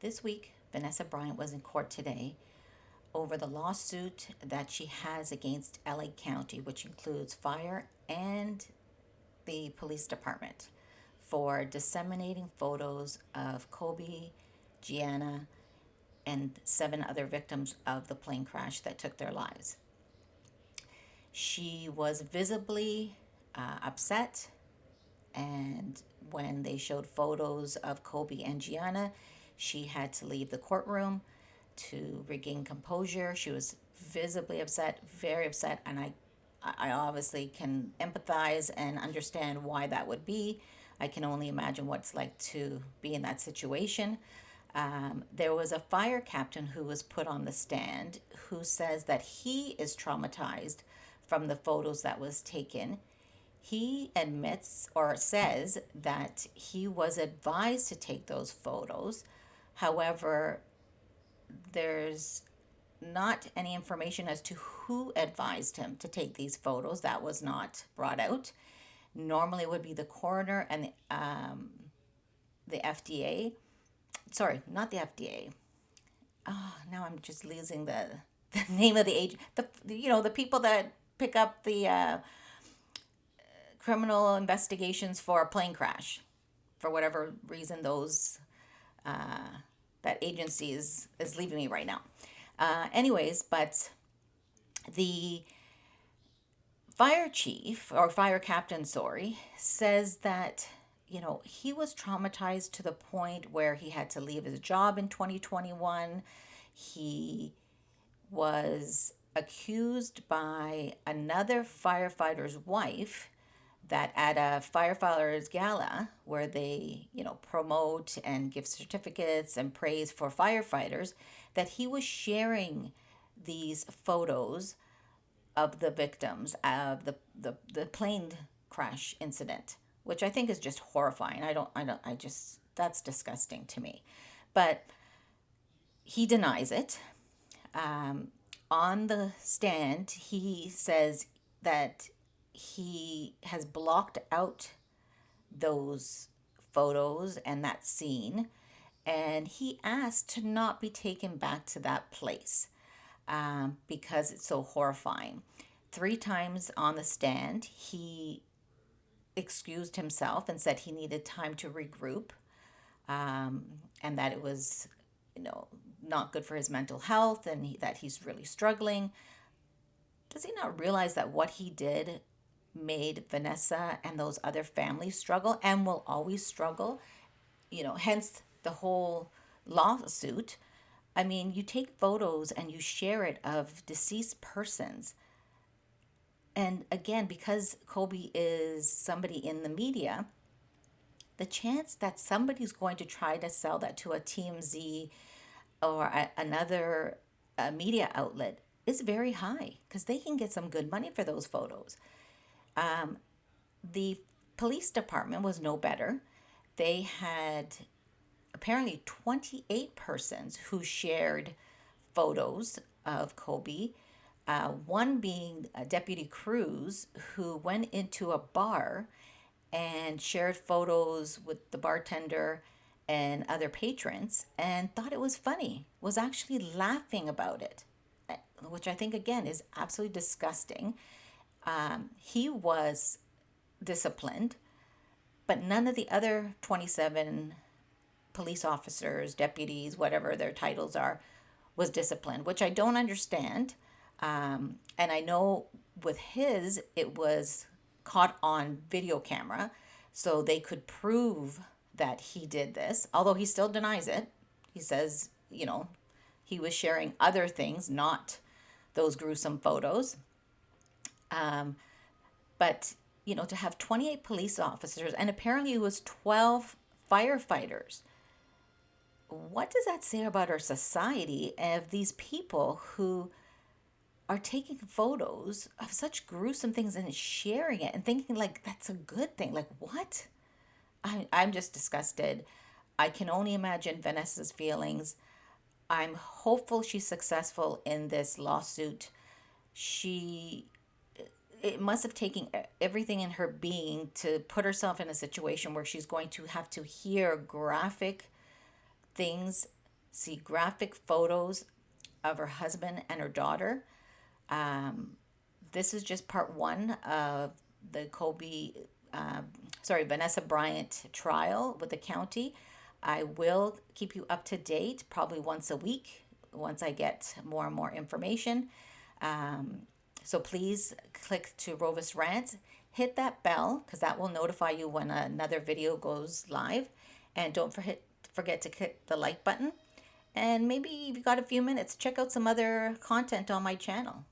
This week, Vanessa Bryant was in court today over the lawsuit that she has against LA County, which includes fire and the police department, for disseminating photos of Kobe, Gianna, and 7 other victims of the plane crash that took their lives. She was visibly upset, and when they showed photos of Kobe and Gianna, she had to leave the courtroom to regain composure. She was visibly upset, very upset, and I obviously can empathize and understand why that would be. I can only imagine what it's like to be in that situation. There was a fire captain who was put on the stand who says that he is traumatized from the photos that was taken. He admits or says that he was advised to take those photos. However, there's not any information as to who advised him to take these photos. That was not brought out. Normally, it would be the coroner and the FDA. Sorry, not the FDA. Oh, now I'm just losing the name of the agent. The people that pick up the criminal investigations for a plane crash. For whatever reason, that agency is leaving me right now. Anyways, but the fire chief or fire captain, sorry, says that he was traumatized to the point where he had to leave his job in 2021. He was accused by another firefighter's wife that at a firefighters gala where they promote and give certificates and praise for firefighters, that he was sharing these photos of the victims of the plane crash incident, which I think is just horrifying. I just, that's disgusting to me. But he denies it. On the stand, he says that he has blocked out those photos and that scene, and he asked to not be taken back to that place because it's so horrifying. 3 times on the stand, he excused himself and said he needed time to regroup, and that it was, not good for his mental health, and that he's really struggling. Does he not realize that what he did made Vanessa and those other families struggle and will always struggle? Hence the whole lawsuit. I mean, you take photos and you share it of deceased persons. And again, because Kobe is somebody in the media, the chance that somebody's going to try to sell that to a TMZ or another media outlet is very high because they can get some good money for those photos. The police department was no better. They had apparently 28 persons who shared photos of Kobe. One being Deputy Cruz, who went into a bar and shared photos with the bartender and other patrons and thought it was funny, was actually laughing about it, which I think, again, is absolutely disgusting. He was disciplined, but none of the other 27 police officers, deputies, whatever their titles are, was disciplined, which I don't understand. And I know with his, it was caught on video camera, so they could prove that he did this, although he still denies it. He says, he was sharing other things, not those gruesome photos. But, to have 28 police officers, and apparently it was 12 firefighters. What does that say about our society of these people who are taking photos of such gruesome things and sharing it and thinking like that's a good thing? Like, what? I'm just disgusted. I can only imagine Vanessa's feelings. I'm hopeful she's successful in this lawsuit. It must have taken everything in her being to put herself in a situation where she's going to have to hear graphic things see graphic photos of her husband and her daughter. This is just part one of the Vanessa Bryant trial with the county. I will keep you up to date probably once a week once I get more and more information. So please click to Rovis Rant, hit that bell because that will notify you when another video goes live. And don't forget to click the like button. And maybe if you got a few minutes, check out some other content on my channel.